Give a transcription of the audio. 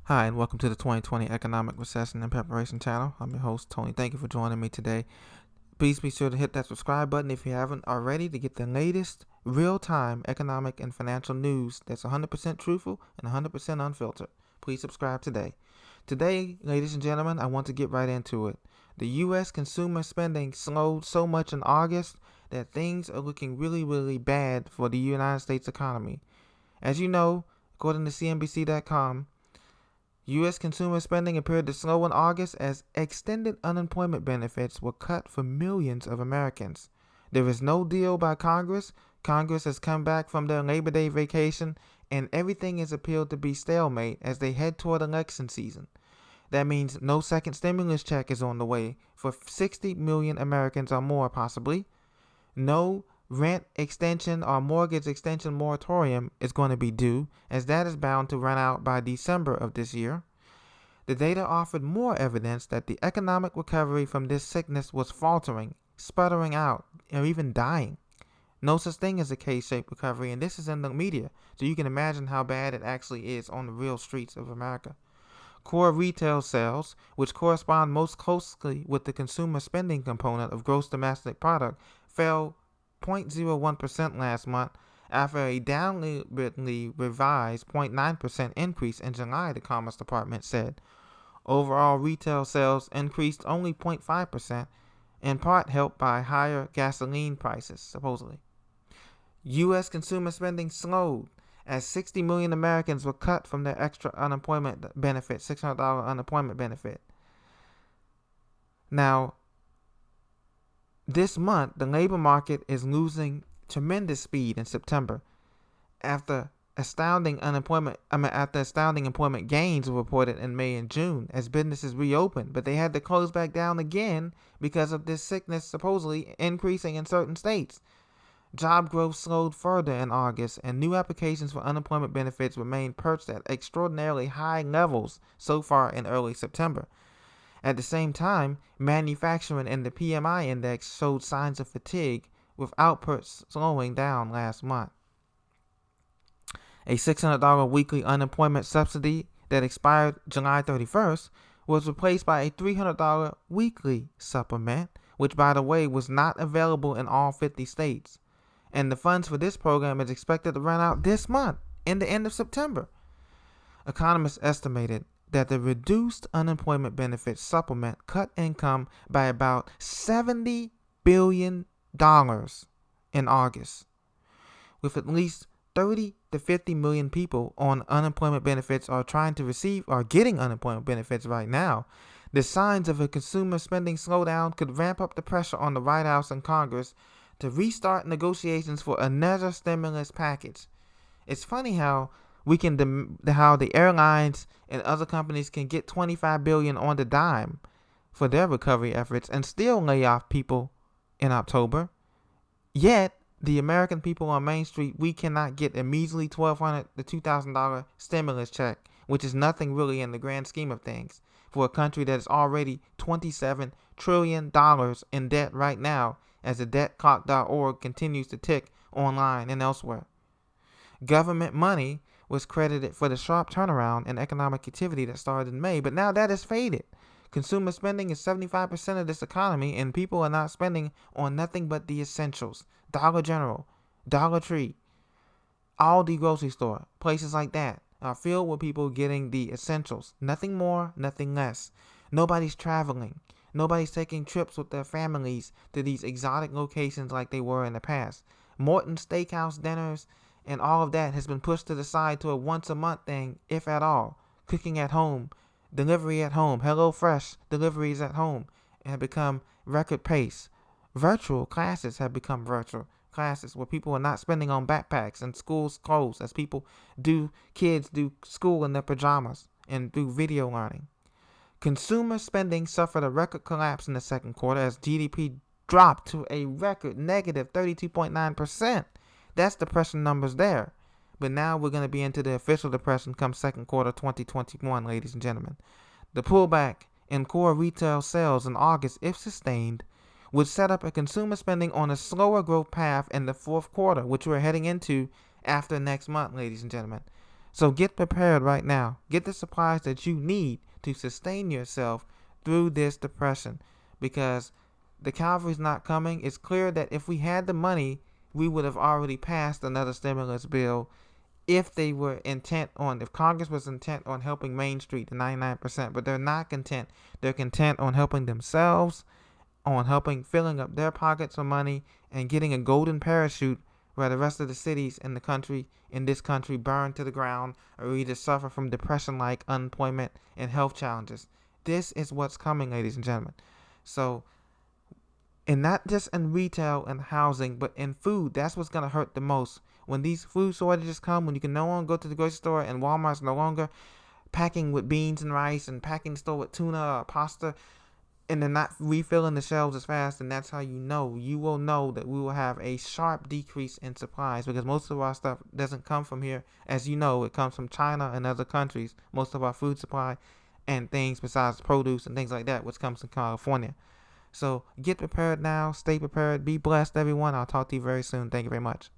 Hi, and welcome to the 2020 Economic Recession and Preparation channel. I'm your host, Tony. Thank you for joining me today. Please be sure to hit that subscribe button if you haven't already to get the latest real-time economic and financial news that's 100% truthful and 100% unfiltered. Please subscribe today. Today, ladies and gentlemen, I want to get right into it. The U.S. consumer spending slowed so much in August that things are looking really, really bad for the United States economy. As you know, according to CNBC.com, U.S. consumer spending appeared to slow in August as extended unemployment benefits were cut for millions of Americans. There is no deal by Congress. Congress has come back from their Labor Day vacation, and everything is appeared to be stalemate as they head toward election season. That means no second stimulus check is on the way for 60 million Americans or more, possibly. No rent extension or mortgage extension moratorium is going to be due, as that is bound to run out by December of this year. The data offered more evidence that the economic recovery from this sickness was faltering, sputtering out, or even dying. No such thing as a K-shaped recovery, and this is in the media, so you can imagine how bad it actually is on the real streets of America. Core retail sales, which correspond most closely with the consumer spending component of gross domestic product, fell 0.01% last month after a downwardly revised 0.9% increase in July, the Commerce Department said. Overall retail sales increased only 0.5%, in part helped by higher gasoline prices, supposedly. U.S. consumer spending slowed as 60 million Americans were cut from their extra unemployment benefit, $600 unemployment benefit. Now, this month, the labor market is losing tremendous speed in September after astounding employment gains were reported in May and June as businesses reopened, but they had to close back down again because of this sickness supposedly increasing in certain states. Job growth slowed further in August, and new applications for unemployment benefits remain perched at extraordinarily high levels so far in early September. At the same time, manufacturing and the PMI index showed signs of fatigue, with output slowing down last month. A $600 weekly unemployment subsidy that expired July 31st was replaced by a $300 weekly supplement, which, by the way, was not available in all 50 states. And the funds for this program is expected to run out this month, in the end of September. Economists estimated that the reduced unemployment benefit supplement cut income by about $70 billion in August, with at least 30 to 50 million people on unemployment benefits or trying to receive or getting unemployment benefits right now. The signs of a consumer spending slowdown could ramp up the pressure on the White House and Congress to restart negotiations for another stimulus package. It's funny how how the airlines and other companies can get $25 billion on the dime for their recovery efforts and still lay off people in October. Yet, the American people on Main Street, we cannot get a measly $1,200 to $2,000 stimulus check, which is nothing really in the grand scheme of things, for a country that is already $27 trillion in debt right now, as the debtclock.org continues to tick online and elsewhere. Government money was credited for the sharp turnaround in economic activity that started in May, but now that has faded. Consumer spending is 75% of this economy, and people are not spending on nothing but the essentials. Dollar General, Dollar Tree, Aldi grocery store, places like that are filled with people getting the essentials. Nothing more, nothing less. Nobody's traveling. Nobody's taking trips with their families to these exotic locations like they were in the past. Morton's Steakhouse dinners and all of that has been pushed to the side to a once-a-month thing, if at all. Cooking at home, delivery at home, HelloFresh deliveries at home have become record pace. Virtual classes have become virtual classes where people are not spending on backpacks and schools closed as kids do school in their pajamas and do video learning. Consumer spending suffered a record collapse in the second quarter as GDP dropped to a record negative 32.9%. That's depression numbers there. But now we're going to be into the official depression come second quarter 2021, ladies and gentlemen. The pullback in core retail sales in August, if sustained, would set up a consumer spending on a slower growth path in the fourth quarter, which we're heading into after next month, ladies and gentlemen. So get prepared right now. Get the supplies that you need to sustain yourself through this depression, because the cavalry's not coming. It's clear that if we had the money, we would have already passed another stimulus bill if they were intent on, if Congress was intent on helping Main Street, the 99%, but they're not content. They're content on helping themselves, on helping filling up their pockets for money and getting a golden parachute where the rest of the cities in this country burn to the ground or either suffer from depression like unemployment and health challenges. This is what's coming, ladies and gentlemen. So, and not just in retail and housing, but in food, that's what's going to hurt the most. When these food shortages come, when you can no longer go to the grocery store and Walmart's no longer packing with beans and rice and packing the store with tuna or pasta, and they're not refilling the shelves as fast, and that's how you will know that we will have a sharp decrease in supplies, because most of our stuff doesn't come from here. As you know, it comes from China and other countries, most of our food supply and things besides produce and things like that, which comes from California. So get prepared now, stay prepared, be blessed, everyone. I'll talk to you very soon. Thank you very much.